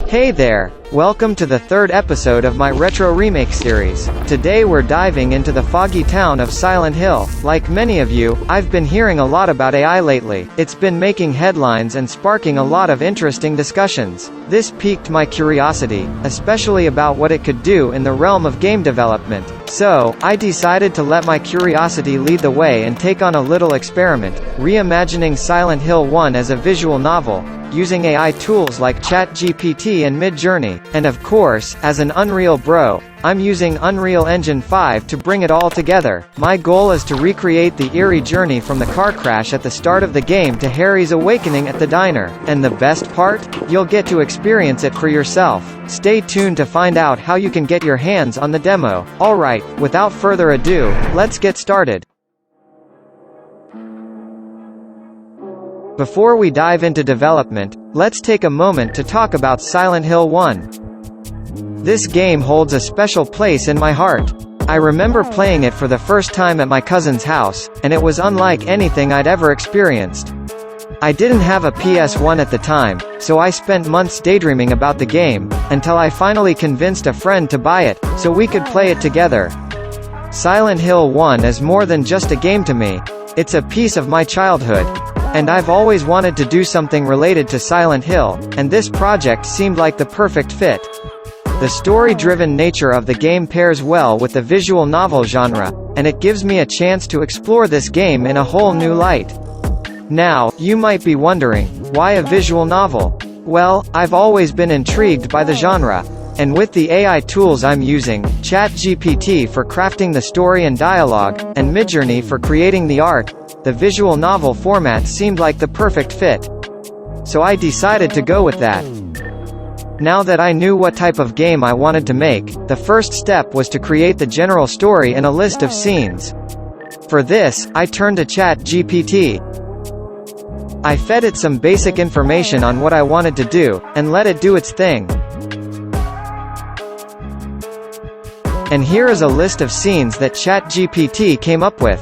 Hey there! Welcome to the third episode of my Retro Remake series. Today we're diving into the foggy town of Silent Hill. Like many of you, I've been hearing a lot about AI lately. It's been making headlines and sparking a lot of interesting discussions. This piqued my curiosity, especially about what it could do in the realm of game development. So, I decided to let my curiosity lead the way and take on a little experiment, reimagining Silent Hill 1 as a visual novel, using AI tools like ChatGPT and Midjourney. And of course, as an Unreal bro, I'm using Unreal Engine 5 to bring it all together. My goal is to recreate the eerie journey from the car crash at the start of the game to Harry's awakening at the diner. And the best part? You'll get to experience it for yourself. Stay tuned to find out how you can get your hands on the demo. Alright, without further ado, let's get started. Before we dive into development, let's take a moment to talk about Silent Hill 1. This game holds a special place in my heart. I remember playing it for the first time at my cousin's house, and it was unlike anything I'd ever experienced. I didn't have a PS1 at the time, so I spent months daydreaming about the game, until I finally convinced a friend to buy it, so we could play it together. Silent Hill 1 is more than just a game to me. It's a piece of my childhood. And I've always wanted to do something related to Silent Hill, and this project seemed like the perfect fit. The story-driven nature of the game pairs well with the visual novel genre, and it gives me a chance to explore this game in a whole new light. Now, you might be wondering, why a visual novel? Well, I've always been intrigued by the genre. And with the AI tools I'm using, ChatGPT for crafting the story and dialogue, and Midjourney for creating the art, the visual novel format seemed like the perfect fit. So I decided to go with that. Now that I knew what type of game I wanted to make, the first step was to create the general story and a list of scenes. For this, I turned to ChatGPT. I fed it some basic information on what I wanted to do, and let it do its thing. And here is a list of scenes that ChatGPT came up with.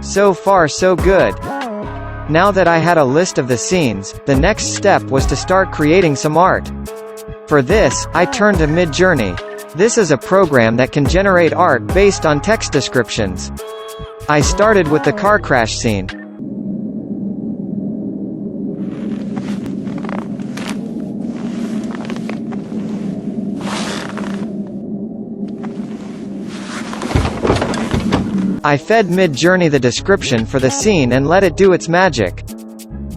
So far so good. Now that I had a list of the scenes, the next step was to start creating some art. For this, I turned to Midjourney. This is a program that can generate art based on text descriptions. I started with the car crash scene. I fed Midjourney the description for the scene and let it do its magic.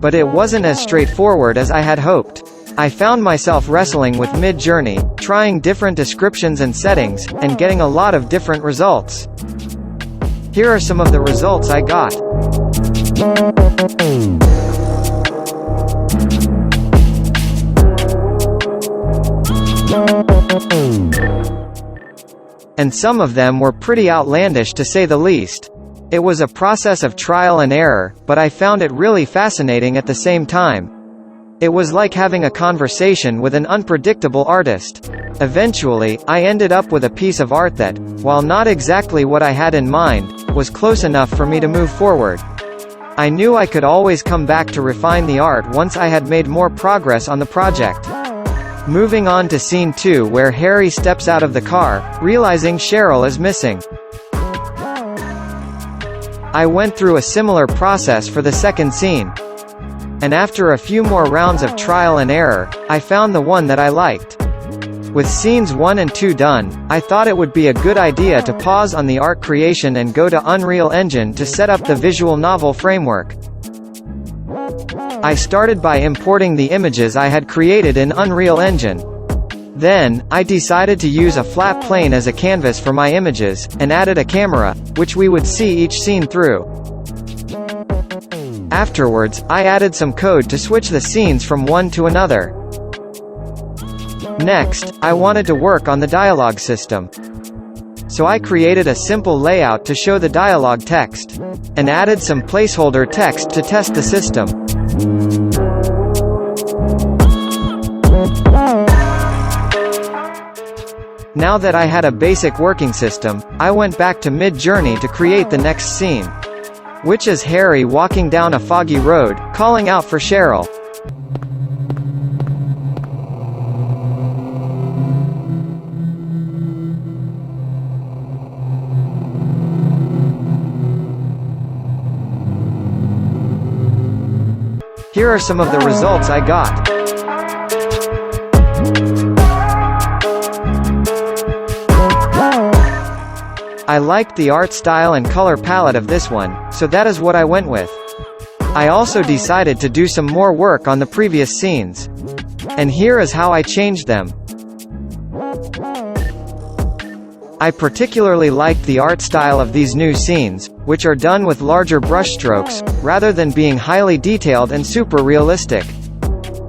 But it wasn't as straightforward as I had hoped. I found myself wrestling with Midjourney, trying different descriptions and settings, and getting a lot of different results. Here are some of the results I got. And some of them were pretty outlandish to say the least. It was a process of trial and error, but I found it really fascinating at the same time. It was like having a conversation with an unpredictable artist. Eventually, I ended up with a piece of art that, while not exactly what I had in mind, was close enough for me to move forward. I knew I could always come back to refine the art once I had made more progress on the project. Moving on to scene 2 where Harry steps out of the car, realizing Cheryl is missing. I went through a similar process for the second scene. And after a few more rounds of trial and error, I found the one that I liked. With scenes 1 and 2 done, I thought it would be a good idea to pause on the art creation and go to Unreal Engine to set up the visual novel framework. I started by importing the images I had created in Unreal Engine. Then, I decided to use a flat plane as a canvas for my images, and added a camera, which we would see each scene through. Afterwards, I added some code to switch the scenes from one to another. Next, I wanted to work on the dialogue system. So I created a simple layout to show the dialogue text, and added some placeholder text to test the system. Now that I had a basic working system, I went back to Midjourney to create the next scene, which is Harry walking down a foggy road, calling out for Cheryl. Here are some of the results I got. I liked the art style and color palette of this one, so that is what I went with. I also decided to do some more work on the previous scenes. And here is how I changed them. I particularly liked the art style of these new scenes, which are done with larger brushstrokes, rather than being highly detailed and super realistic.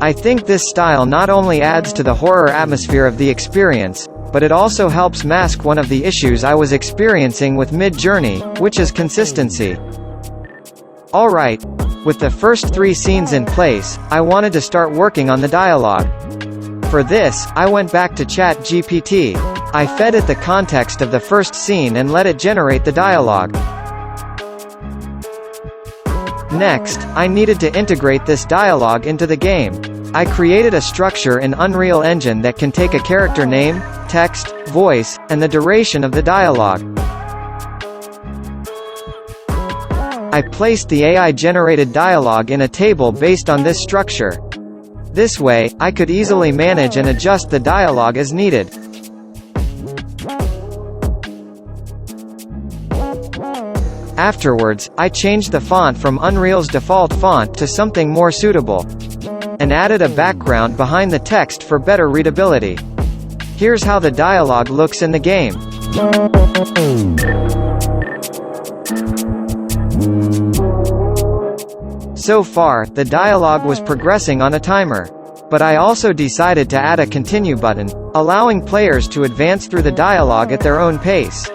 I think this style not only adds to the horror atmosphere of the experience, but it also helps mask one of the issues I was experiencing with Midjourney, which is consistency. Alright. With the first 3 scenes in place, I wanted to start working on the dialogue. For this, I went back to ChatGPT. I fed it the context of the first scene and let it generate the dialogue. Next, I needed to integrate this dialogue into the game. I created a structure in Unreal Engine that can take a character name, text, voice, and the duration of the dialogue. I placed the AI-generated dialogue in a table based on this structure. This way, I could easily manage and adjust the dialogue as needed. Afterwards, I changed the font from Unreal's default font to something more suitable, and added a background behind the text for better readability. Here's how the dialogue looks in the game. So far, the dialogue was progressing on a timer. But I also decided to add a continue button, allowing players to advance through the dialogue at their own pace.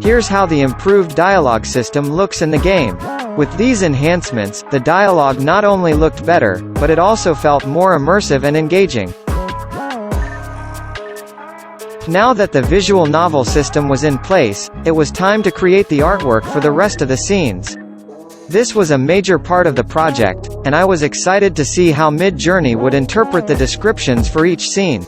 Here's how the improved dialogue system looks in the game. With these enhancements, the dialogue not only looked better, but it also felt more immersive and engaging. Now that the visual novel system was in place, it was time to create the artwork for the rest of the scenes. This was a major part of the project, and I was excited to see how Midjourney would interpret the descriptions for each scene.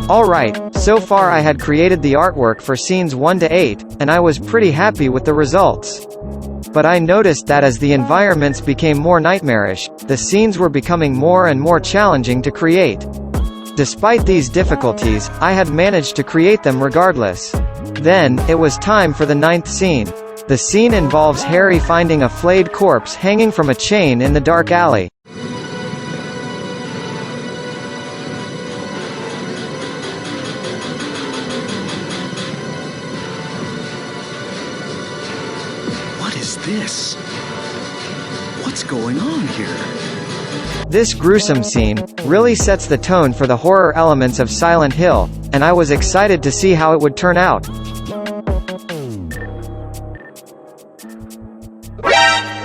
Alright, so far I had created the artwork for scenes 1 to 8, and I was pretty happy with the results. But I noticed that as the environments became more nightmarish, the scenes were becoming more and more challenging to create. Despite these difficulties, I had managed to create them regardless. Then, it was time for the 9th scene. The scene involves Harry finding a flayed corpse hanging from a chain in the dark alley. What is this? What's going on here? This gruesome scene really sets the tone for the horror elements of Silent Hill, and I was excited to see how it would turn out.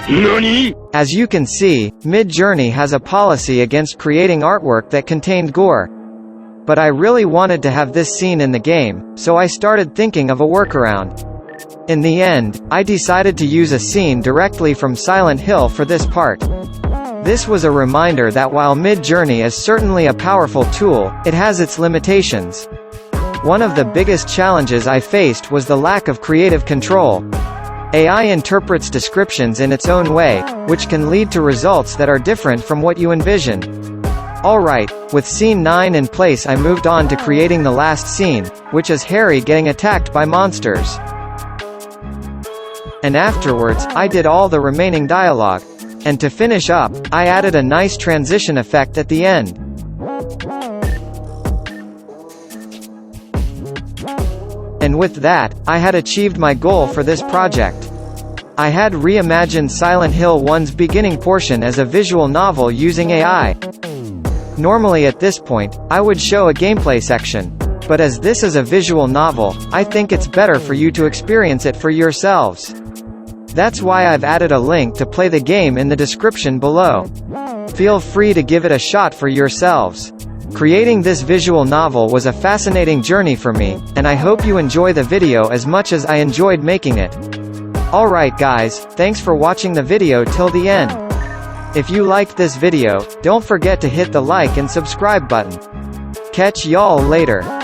NANI?! As you can see, Midjourney has a policy against creating artwork that contained gore. But I really wanted to have this scene in the game, so I started thinking of a workaround. In the end, I decided to use a scene directly from Silent Hill for this part. This was a reminder that while Midjourney is certainly a powerful tool, it has its limitations. One of the biggest challenges I faced was the lack of creative control. AI interprets descriptions in its own way, which can lead to results that are different from what you envisioned. Alright, with scene 9 in place, I moved on to creating the last scene, which is Harry getting attacked by monsters. And afterwards, I did all the remaining dialogue. And to finish up, I added a nice transition effect at the end. And with that, I had achieved my goal for this project. I had reimagined Silent Hill 1's beginning portion as a visual novel using AI. Normally at this point, I would show a gameplay section. But as this is a visual novel, I think it's better for you to experience it for yourselves. That's why I've added a link to play the game in the description below. Feel free to give it a shot for yourselves. Creating this visual novel was a fascinating journey for me, and I hope you enjoy the video as much as I enjoyed making it. Alright guys, thanks for watching the video till the end. If you liked this video, don't forget to hit the like and subscribe button. Catch y'all later.